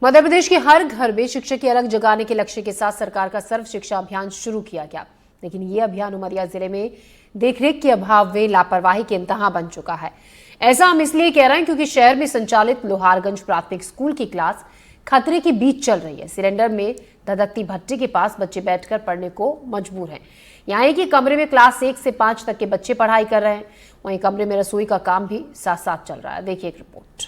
मध्य प्रदेश के हर घर में शिक्षक की अलग जगाने के लक्ष्य के साथ सरकार का सर्व शिक्षा अभियान शुरू किया गया, लेकिन ये अभियान उमरिया जिले में देखरेख के अभाव में लापरवाही के इंतहा बन चुका है। ऐसा हम इसलिए कह रहे हैं क्योंकि शहर में संचालित लोहारगंज प्राथमिक स्कूल की क्लास खतरे के बीच चल रही है। सिलेंडर में धधकती भट्टी के पास बच्चे बैठकर पढ़ने को मजबूर हैं। यहाँ एक ही कमरे में क्लास 1 से 5 तक के बच्चे पढ़ाई कर रहे हैं, वहीं कमरे में रसोई का काम भी साथ साथ चल रहा है। देखिए एक रिपोर्ट।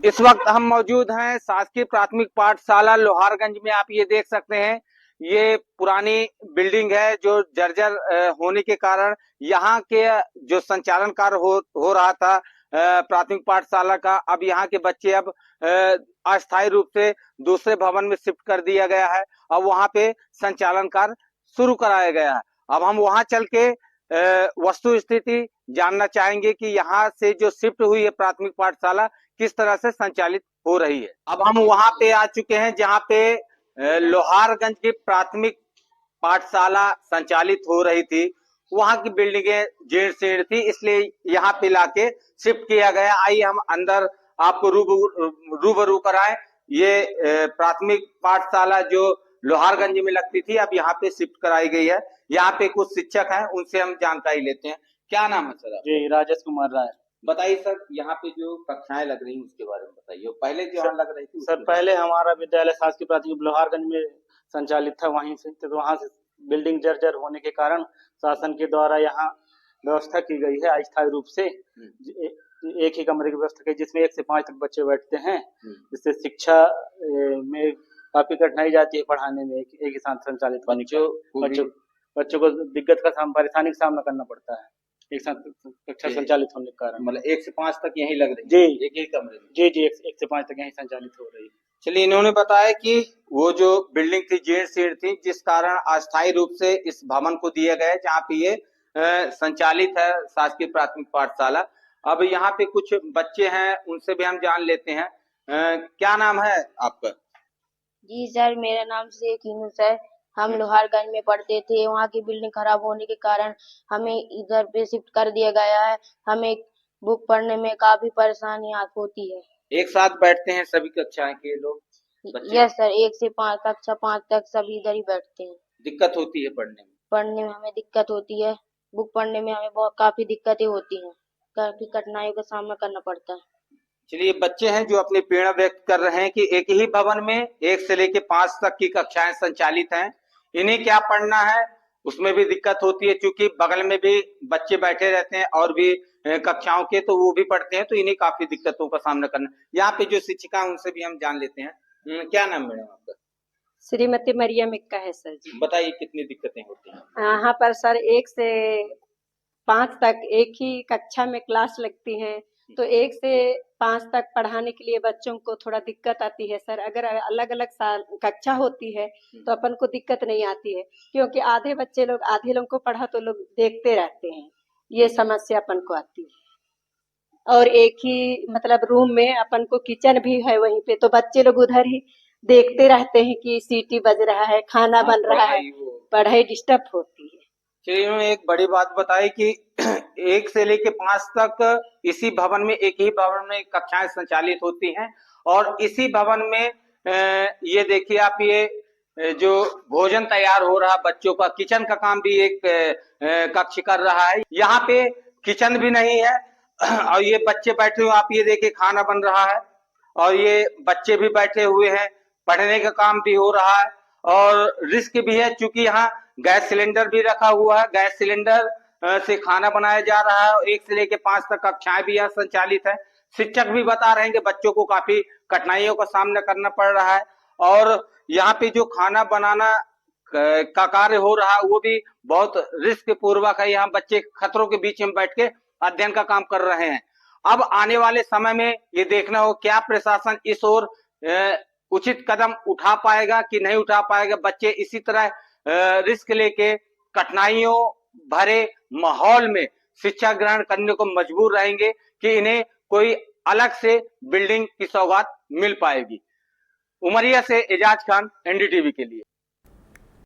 इस वक्त हम मौजूद हैं शासकीय प्राथमिक पाठशाला लोहारगंज में। आप ये देख सकते हैं, ये पुरानी बिल्डिंग है जो जर्जर होने के कारण यहाँ के जो संचालन कार्य हो रहा था प्राथमिक पाठशाला का, अब यहाँ के बच्चे अब अस्थायी रूप से दूसरे भवन में शिफ्ट कर दिया गया है। अब वहाँ पे संचालन कार्य शुरू कराया गया है। अब हम वहाँ चल के वस्तु स्थिति जानना चाहेंगे कि यहाँ से जो शिफ्ट हुई है प्राथमिक पाठशाला किस तरह से संचालित हो रही है। अब हम वहां पे आ चुके हैं जहां पे लोहारगंज की प्राथमिक पाठशाला संचालित हो रही थी। वहां की बिल्डिंगें जीर्ण शीर्ण थी, इसलिए यहाँ पे लाके शिफ्ट किया गया। आइए हम अंदर आपको रूबरू कराएं। ये प्राथमिक पाठशाला जो लोहारगंज में लगती थी, अब यहाँ पे शिफ्ट कराई गई है। यहाँ पे कुछ शिक्षक हैं, उनसे हम जानकारी लेते हैं। क्या नाम है सर? जी, राजेश कुमार राय। बताइए सर, यहाँ पे जो कक्षाएं लग रही हैं उसके बारे में बताइए। पहले जो यहाँ लग रही थी सर, पहले हमारा विद्यालय शासकीय प्राथमिक लोहारगंज में संचालित था, वहीं से तो वहां से बिल्डिंग जर्जर होने के कारण शासन के द्वारा यहाँ व्यवस्था की गई है अस्थायी रूप से। एक ही कमरे की व्यवस्था की जिसमें 1 से 5 तक बच्चे बैठते हैं, जिससे शिक्षा में काफी कठिनाई जाती है पढ़ाने में। एक ही साथ संचालित होने के बच्चों को दिक्कत का परेशानी का सामना करना पड़ता है एक साथ कक्षा संचालित होने के कारण। मतलब 1 से 5 तक यही लग रही है? जी, एक ही कमरे में? जी, 1 से 5 तक यही संचालित हो रही है। चलिए, इन्होंने बताया कि वो जो बिल्डिंग थी जीर्ण शीर्ण थी, जिस कारण अस्थायी रूप से इस भवन को दिया गया है जहाँ पे ये संचालित है शासकीय प्राथमिक पाठशाला। अब यहाँ पे कुछ बच्चे हैं, उनसे भी हम जान लेते हैं। क्या नाम है आपका? जी सर, मेरा नाम शेख यूनुस है। हम लोहारगंज में पढ़ते थे, वहाँ की बिल्डिंग खराब होने के कारण हमें इधर पे शिफ्ट कर दिया गया है। हमें बुक पढ़ने में काफी परेशानी होती है। एक साथ बैठते हैं सभी कक्षाएं के लोग बच्चे? यस सर, 1 से 5 कक्षा 5 तक सभी इधर ही बैठते हैं। दिक्कत होती है पढ़ने में? पढ़ने में हमें दिक्कत होती है। बुक पढ़ने में हमें काफी दिक्कतें होती हैं, काफी कठिनाइयों का सामना करना पड़ता है। चलिए, बच्चे हैं जो अपनी पीड़ा व्यक्त कर रहे हैं कि एक ही भवन में 1 से लेके 5 तक की कक्षाएं संचालित हैं, इन्हें क्या पढ़ना है उसमें भी दिक्कत होती है, क्योंकि बगल में भी बच्चे बैठे रहते हैं और भी कक्षाओं के तो वो भी पढ़ते हैं, तो इन्हें काफी दिक्कतों का सामना करना। यहाँ पे जो शिक्षिका उनसे भी हम जान लेते हैं। क्या नाम मैडम आपका? श्रीमती मरियम इक्का है सर जी। बताइए कितनी दिक्कतें होती हैं यहाँ पर सर? 1 से 5 तक एक ही कक्षा में क्लास लगती है, तो 1 से 5 तक पढ़ाने के लिए बच्चों को थोड़ा दिक्कत आती है सर। अगर अलग अलग कक्षा होती है तो अपन को दिक्कत नहीं आती है, क्योंकि आधे लोग को पढ़ा तो लोग देखते रहते हैं, ये समस्या अपन को आती है। और एक ही मतलब रूम में अपन को किचन भी है वहीं पे, तो बच्चे लोग उधर ही देखते रहते हैं कि सीटी बज रहा है, खाना बन रहा है, पढ़ाई डिस्टर्ब होती है। चलिए, इन्होंने एक बड़ी बात बताई कि 1 से लेके 5 तक इसी भवन में, एक ही भवन में कक्षाएं संचालित होती हैं, और इसी भवन में ये देखिए आप, ये जो भोजन तैयार हो रहा बच्चों का, किचन का काम भी एक कक्ष कर रहा है। यहाँ पे किचन भी नहीं है और ये बच्चे बैठे हुए, आप ये देखिए खाना बन रहा है और ये बच्चे भी बैठे हुए हैं, पढ़ने का काम भी हो रहा है। और रिस्क भी है क्योंकि यहाँ गैस सिलेंडर भी रखा हुआ है, गैस सिलेंडर से खाना बनाया जा रहा है। 1 से लेके 5 तक कक्षाएं भी यहाँ संचालित है। शिक्षक भी बता रहे हैं कि बच्चों को काफी कठिनाइयों का सामना करना पड़ रहा है, और यहाँ पे जो खाना बनाना का कार्य हो रहा है वो भी बहुत रिस्क पूर्वक है। यहाँ बच्चे खतरों के बीच में बैठ के अध्ययन का काम कर रहे हैं। अब आने वाले समय में ये देखना हो क्या प्रशासन इस ओर उचित कदम उठा पाएगा कि नहीं उठा पाएगा। बच्चे इसी तरह रिस्क लेके कठिनाइयों भरे माहौल में शिक्षा ग्रहण करने को मजबूर रहेंगे कि इन्हें कोई अलग से बिल्डिंग की सौगात मिल पाएगी। उमरिया से एजाज खान, एनडीटीवी के लिए।